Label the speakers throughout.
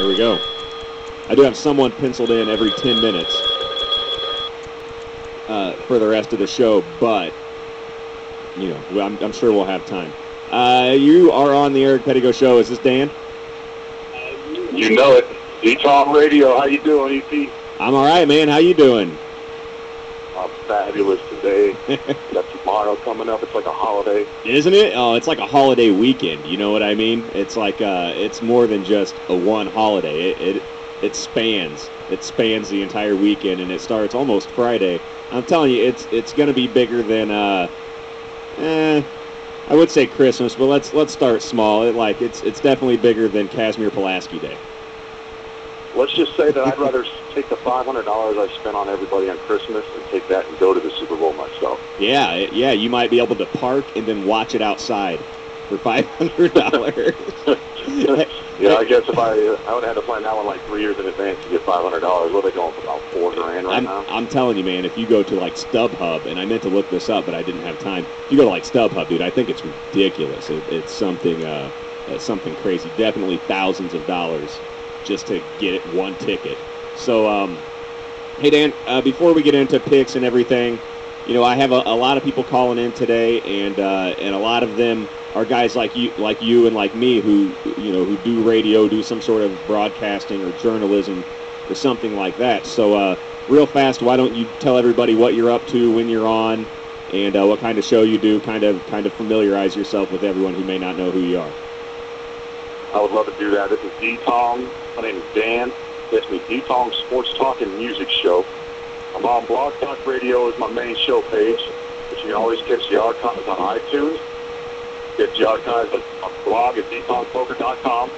Speaker 1: we go. I do have someone penciled in every 10 minutes for the rest of the show, but, you know, I'm sure we'll have time. You are on the Eric Pedigo Show. Is this Dan?
Speaker 2: You know it. D-Tong Radio. How you doing, EP?
Speaker 1: I'm all right, man. How you doing?
Speaker 2: I'm fabulous today. Got tomorrow coming up. It's like a holiday.
Speaker 1: Isn't it? Oh, it's like a holiday weekend. You know what I mean? It's like it's more than just a one holiday. It spans the entire weekend, and it starts almost Friday. I'm telling you, it's going to be bigger than I would say Christmas, but let's start small. It's definitely bigger than Casimir Pulaski Day.
Speaker 2: Let's just say that I'd rather take the $500 I spent on everybody on Christmas and take that and go to the Super Bowl myself.
Speaker 1: Yeah, you might be able to park and then watch it outside for $500.
Speaker 2: Yeah, I guess if I would have had to plan that one like 3 years in advance to get $500. What are they going for, about $4,000 right now?
Speaker 1: I'm telling you, man, if you go to like StubHub, and I meant to look this up, but I didn't have time. If you go to like StubHub, dude, I think it's ridiculous. It's something crazy. Definitely thousands of dollars just to get it one ticket. So, hey Dan, before we get into picks and everything, you know, I have a lot of people calling in today, and a lot of them are guys like you and like me who do radio, do some sort of broadcasting or journalism or something like that. So, real fast, why don't you tell everybody what you're up to when you're on, and what kind of show you do? Kind of familiarize yourself with everyone who may not know who you are.
Speaker 2: I would love to do that. This is D-Tong. My name is Dan. It's me, D-Tong Sports Talk and Music Show. I'm on Blog Talk Radio is my main show page, but you can always catch the archives on iTunes. Get the archives on blog at dtongpoker.com.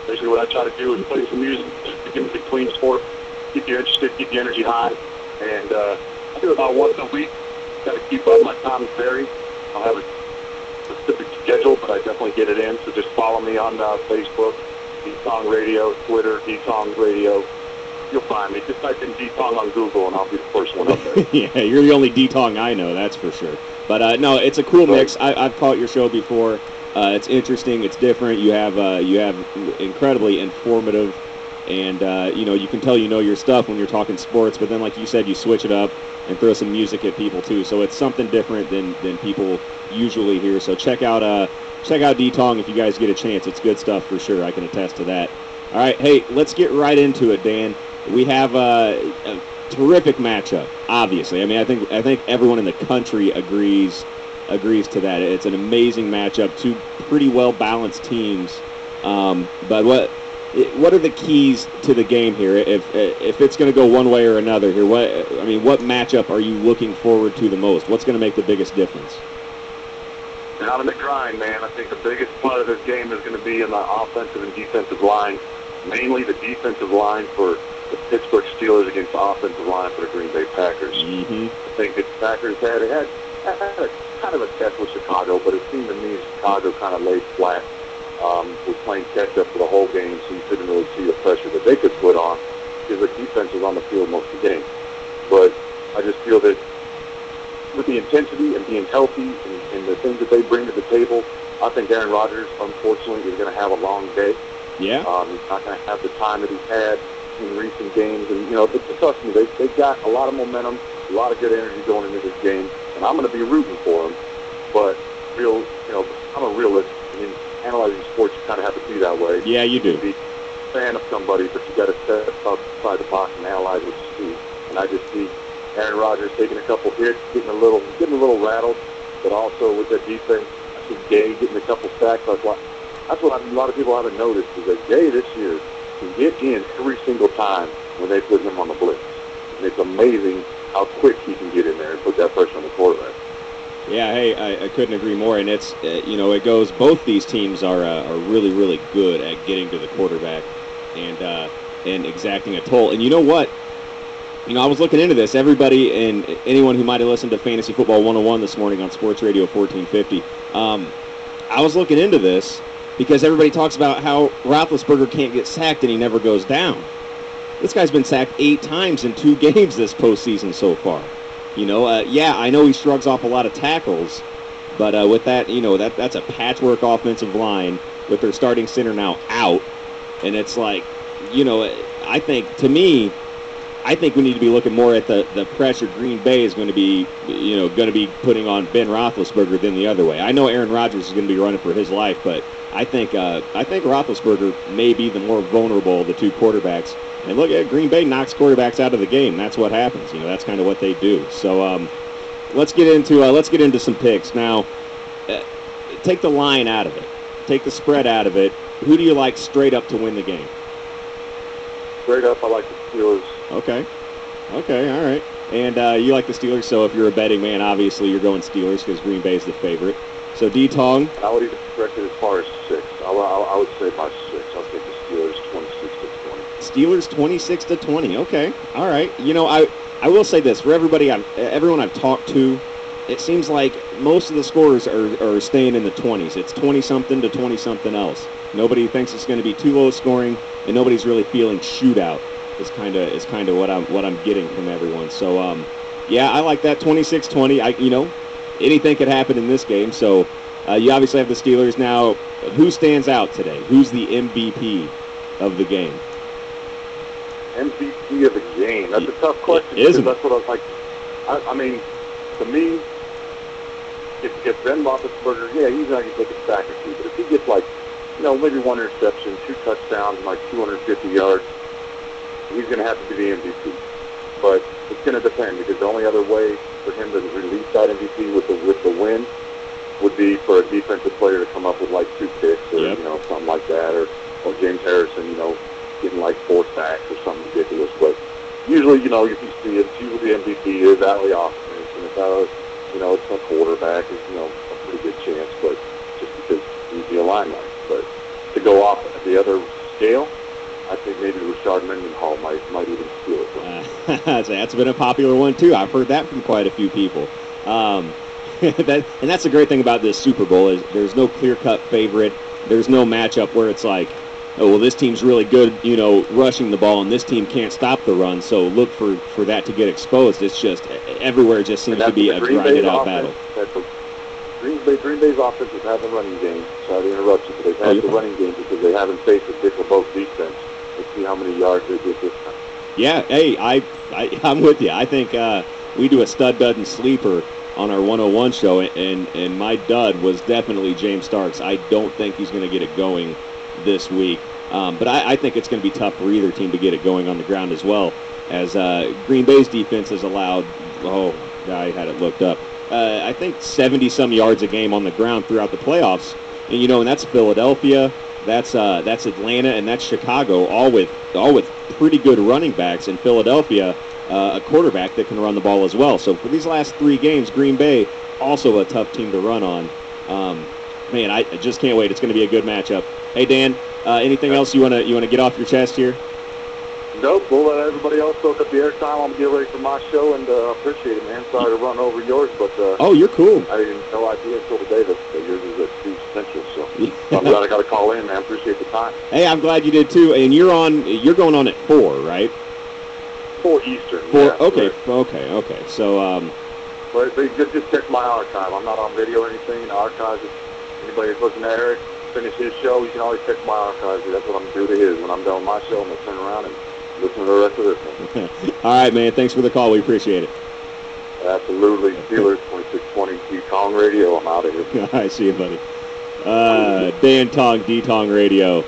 Speaker 2: Basically what I try to do is play some music, keep it clean sport, keep you interested, keep the energy high. And I do it about once a week. Got to keep up. My time is varied. I'll have a specific schedule, but I definitely get it in. So just follow me on Facebook, D-Tong Radio, Twitter, D-Tong Radio. You'll find me. Just type in D-Tong on Google, and I'll be the first one up there.
Speaker 1: Yeah, you're the only D-Tong I know, that's for sure. But no, it's a cool mix. I've caught your show before. It's interesting. It's different. You have incredibly informative, and you can tell you know your stuff when you're talking sports. But then, like you said, you switch it up and throw some music at people too. So it's something different than people usually hear. So check out D-Tong if you guys get a chance. It's good stuff for sure. I can attest to that. All right, hey, let's get right into it, Dan. We have a terrific matchup. Obviously, I mean, I think everyone in the country agrees to that. It's an amazing matchup. Two pretty well balanced teams. But what are the keys to the game here? If it's going to go one way or another here, what matchup are you looking forward to the most? What's going to make the biggest difference?
Speaker 2: Out in the grind, man. I think the biggest part of this game is going to be in the offensive and defensive line, mainly the defensive line for the Pittsburgh Steelers against the offensive line for the Green Bay Packers.
Speaker 1: Mm-hmm.
Speaker 2: I think the Packers had a kind of a test with Chicago, but it seemed to me Chicago kind of laid flat. Was playing catch-up for the whole game, so you couldn't really see the pressure that they could put on because the defense was on the field most of the game. But I just feel that with the intensity and being healthy and the things that they bring to the table, I think Aaron Rodgers, unfortunately, is going to have a long day.
Speaker 1: Yeah.
Speaker 2: He's not going to have the time that he's had in recent games. And, but trust me, they've got a lot of momentum, a lot of good energy going into this game, and I'm going to be rooting for them. But, I'm a realist. I mean, analyzing sports, you kind of have to be that way.
Speaker 1: Yeah, you do.
Speaker 2: You can be a fan of somebody, but you got to step outside the box and analyze what you see. And I just see Aaron Rodgers taking a couple hits, getting a little rattled, but also with that defense, I see Gay getting a couple sacks. That's what a lot of people haven't noticed is that Gay this year can get in every single time when they put him on the blitz. And it's amazing how quick he can get in there and put that pressure on the quarterback.
Speaker 1: Yeah, hey, I couldn't agree more. And it's, it goes, both these teams are really, really good at getting to the quarterback and exacting a toll. And you know what? I was looking into this. Everybody and anyone who might have listened to Fantasy Football 101 this morning on Sports Radio 1450, I was looking into this because everybody talks about how Roethlisberger can't get sacked and he never goes down. This guy's been sacked 8 times in 2 games this postseason so far. I know he shrugs off a lot of tackles, but with that, that's a patchwork offensive line with their starting center now out, and it's like, I think, to me, I think we need to be looking more at the pressure Green Bay is going to be, going to be putting on Ben Roethlisberger than the other way. I know Aaron Rodgers is going to be running for his life, but I think Roethlisberger may be the more vulnerable of the two quarterbacks. And look at Green Bay knocks quarterbacks out of the game. That's what happens. That's kind of what they do. So let's get into some picks now. Take the line out of it. Take the spread out of it. Who do you like straight up to win the game?
Speaker 2: Straight up, I like the Steelers.
Speaker 1: Okay, all right. And you like the Steelers, so if you're a betting man, obviously you're going Steelers because Green Bay is the favorite. So D. Tong?
Speaker 2: I would even correct it as far as 6. I would say by 6. I'll take the Steelers 26-20.
Speaker 1: Steelers 26-20. Okay, all right. I will say this for everyone I've talked to, it seems like most of the scores are staying in the 20s. It's 20-something to 20-something else. Nobody thinks it's going to be too low scoring, and nobody's really feeling shootout. Is kind of what I'm getting from everyone. So yeah, I like that 26-20. Anything could happen in this game. So you obviously have the Steelers now. Who stands out today? Who's the MVP of the game?
Speaker 2: MVP of the game. That's a tough question.
Speaker 1: Isn't it?
Speaker 2: That's what I was like. I mean, to me, if Ben Roethlisberger, yeah, he's not going to take a sack or two, but if he gets maybe one interception, 2 touchdowns, and 250 yards, he's going to have to be the MVP. But it's going to depend because the only other way for him to release that MVP with the win would be for a defensive player to come up with 2 picks or something like that, or James Harrison, getting 4 sacks or something ridiculous. But usually, if you see it, usually the MVP is out of the offense, and it's a quarterback is a pretty good chance, but just because he's the limelight. But to go off at the other scale, I think maybe Rashard Mendenhall might even steal it.
Speaker 1: That's been a popular one too. I've heard that from quite a few people. And that's the great thing about this Super Bowl is there's no clear-cut favorite. There's no matchup where it's like, oh well, this team's really good, rushing the ball, and this team can't stop the run. So look for that to get exposed. It's just everywhere. It just seems to be a grinded-out battle.
Speaker 2: Green Bay's offense has had the running game. Sorry to interrupt you, but they've had the running game because they haven't faced a Superbowl defense. Let's see how many yards they get this time.
Speaker 1: Yeah, hey, I'm with you. I think we do a stud, dud, and sleeper on our 101 show, and my dud was definitely James Starks. I don't think he's going to get it going this week. But I think it's going to be tough for either team to get it going on the ground as well, as Green Bay's defense has allowed, I had it looked up, I think 70-some yards a game on the ground throughout the playoffs. And, and that's Philadelphia, that's Atlanta, and that's Chicago, all with pretty good running backs. In Philadelphia, a quarterback that can run the ball as well. So for these last 3 games, Green Bay, also a tough team to run on. Man, I just can't wait. It's going to be a good matchup. Hey, Dan, anything else you want to get off your chest here?
Speaker 2: Nope. We'll let everybody else soak up the airtime. I'm going to get ready for my show, and appreciate it, man. Sorry to run over yours, but
Speaker 1: oh, you're cool.
Speaker 2: I didn't have no idea until today that yours is at 2 Central, so I'm glad I got to call in, man. Appreciate the time.
Speaker 1: Hey, I'm glad you did, too. And you're going on at 4, right?
Speaker 2: 4 Eastern.
Speaker 1: 4,
Speaker 2: yeah,
Speaker 1: okay,
Speaker 2: right.
Speaker 1: okay. So,
Speaker 2: but just check my archive. I'm not on video or anything. The archive is, anybody that's listening to Eric finish his show, you can always check my archive. That's what I'm going to do to his. When I'm done with my show, I'm going to turn around and listen to the rest of this one.
Speaker 1: All right, man. Thanks for the call. We appreciate it.
Speaker 2: Absolutely. Steelers 2620 Tong Radio. I'm out of here.
Speaker 1: All right, see you, buddy. Dan Tong, D Tong Radio.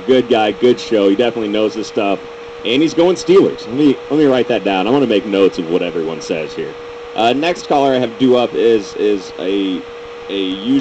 Speaker 1: Good guy, good show. He definitely knows his stuff. And he's going Steelers. Let me write that down. I want to make notes of what everyone says here. Next caller I have due up is a usual